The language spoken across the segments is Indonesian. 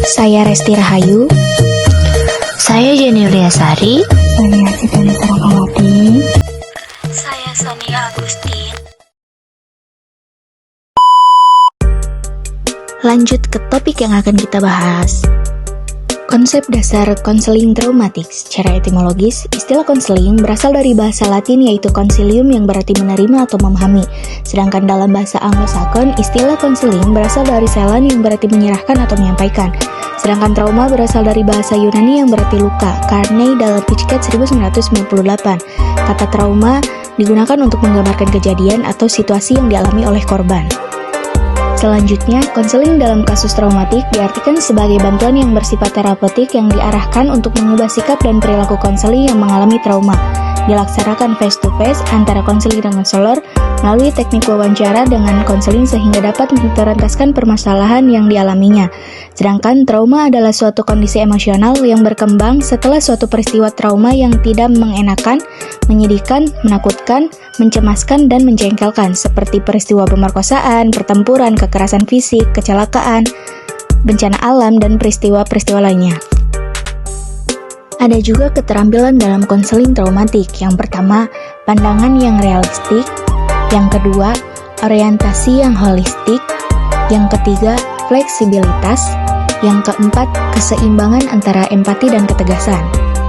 Saya Resti Rahayu. Saya Jenny Uliasari. Saya Citani Sarakawati. Saya Sonia Agustin. Lanjut ke topik yang akan kita bahas. Konsep dasar konseling traumatik. Secara etimologis, istilah konseling berasal dari bahasa Latin yaitu consilium yang berarti menerima atau memahami. Sedangkan dalam bahasa Anglo-Saxon, istilah konseling berasal dari selan yang berarti menyerahkan atau menyampaikan. Sedangkan trauma berasal dari bahasa Yunani yang berarti luka. Carney dalam Pitchcat 1998. Kata trauma digunakan untuk menggambarkan kejadian atau situasi yang dialami oleh korban. Selanjutnya, konseling dalam kasus traumatik diartikan sebagai bantuan yang bersifat terapeutik yang diarahkan untuk mengubah sikap dan perilaku konseling yang mengalami trauma. Dilaksanakan face-to-face antara konseling dan konselor melalui teknik wawancara dengan konseling sehingga dapat menuntaskan permasalahan yang dialaminya. Sedangkan trauma adalah suatu kondisi emosional yang berkembang setelah suatu peristiwa trauma yang tidak mengenakan, menyedihkan, menakutkan, mencemaskan, dan menjengkelkan, seperti peristiwa pemerkosaan, pertempuran, kekerasan fisik, kecelakaan, bencana alam, dan peristiwa-peristiwa lainnya. Ada juga keterampilan dalam konseling traumatik. Yang pertama, pandangan yang realistik. Yang kedua, orientasi yang holistik. Yang ketiga, fleksibilitas. Yang keempat, keseimbangan antara empati dan ketegasan.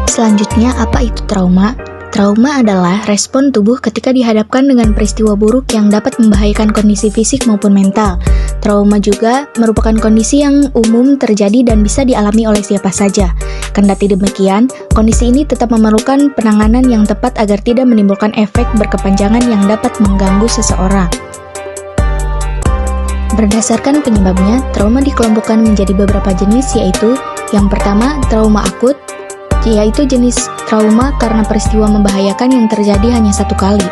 Selanjutnya, apa itu trauma? Trauma adalah respon tubuh ketika dihadapkan dengan peristiwa buruk yang dapat membahayakan kondisi fisik maupun mental. Trauma juga merupakan kondisi yang umum terjadi dan bisa dialami oleh siapa saja. Kendati demikian, kondisi ini tetap memerlukan penanganan yang tepat agar tidak menimbulkan efek berkepanjangan yang dapat mengganggu seseorang. Berdasarkan penyebabnya, trauma dikelompokkan menjadi beberapa jenis, yaitu yang pertama, trauma akut, yaitu jenis trauma karena peristiwa membahayakan yang terjadi hanya satu kali,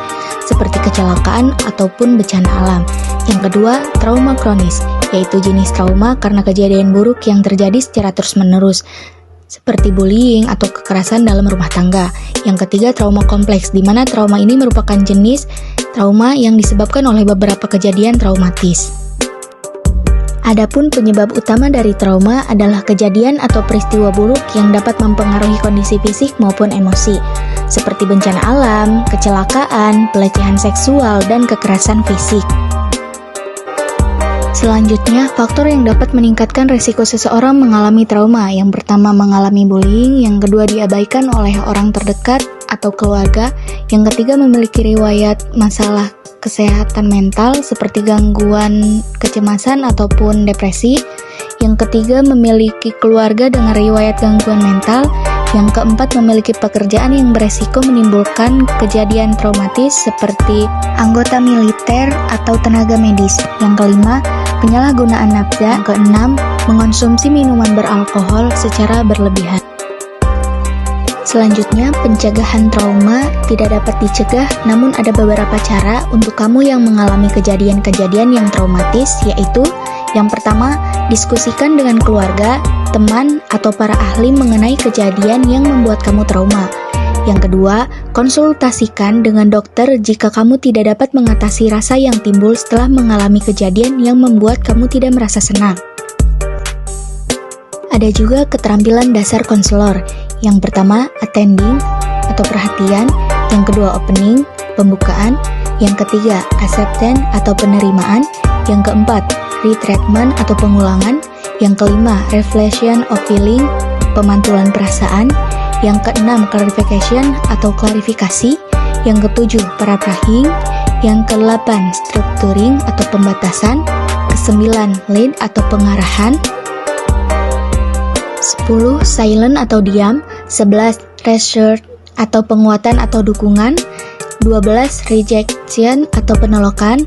seperti kecelakaan ataupun bencana alam. Yang kedua, trauma kronis, yaitu jenis trauma karena kejadian buruk yang terjadi secara terus-menerus, seperti bullying atau kekerasan dalam rumah tangga. Yang ketiga, trauma kompleks, di mana trauma ini merupakan jenis trauma yang disebabkan oleh beberapa kejadian traumatis. Adapun penyebab utama dari trauma adalah kejadian atau peristiwa buruk yang dapat mempengaruhi kondisi fisik maupun emosi, seperti bencana alam, kecelakaan, pelecehan seksual, dan kekerasan fisik. Selanjutnya, faktor yang dapat meningkatkan risiko seseorang mengalami trauma. Yang pertama, mengalami bullying. Yang kedua, diabaikan oleh orang terdekat atau keluarga. Yang ketiga, memiliki riwayat masalah kesehatan mental seperti gangguan kecemasan ataupun depresi. Yang ketiga, memiliki keluarga dengan riwayat gangguan mental. Yang keempat, memiliki pekerjaan yang beresiko menimbulkan kejadian traumatis seperti anggota militer atau tenaga medis. Yang kelima, penyalahgunaan nafsu. Yang keenam, mengonsumsi minuman beralkohol secara berlebihan. Selanjutnya, pencegahan trauma tidak dapat dicegah, namun ada beberapa cara untuk kamu yang mengalami kejadian-kejadian yang traumatis, yaitu yang pertama, diskusikan dengan keluarga, teman, atau para ahli mengenai kejadian yang membuat kamu trauma. Yang kedua, konsultasikan dengan dokter jika kamu tidak dapat mengatasi rasa yang timbul setelah mengalami kejadian yang membuat kamu tidak merasa senang. Ada juga keterampilan dasar konselor. Yang pertama, attending atau perhatian. Yang kedua, opening, pembukaan. Yang ketiga, acceptance atau penerimaan. Yang keempat, retreatment atau pengulangan. Yang kelima, reflection of feeling, pemantulan perasaan. Yang keenam, clarification atau klarifikasi. Yang ketujuh, paraphrasing. Yang kedelapan, structuring atau pembatasan. Kesembilan, lead atau pengarahan. 10. Silent atau diam. 11. Reassure atau penguatan atau dukungan. 12. Rejection atau penolakan.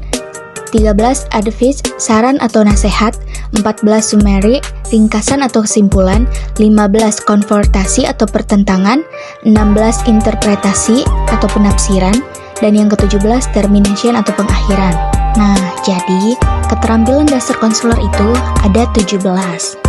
13. Advice, saran atau nasihat. 14. Summary, ringkasan atau kesimpulan. 15. Konfrontasi atau pertentangan. 16. Interpretasi atau penafsiran. Dan yang ke-17, termination atau pengakhiran. Nah, jadi keterampilan dasar konselor itu ada 17.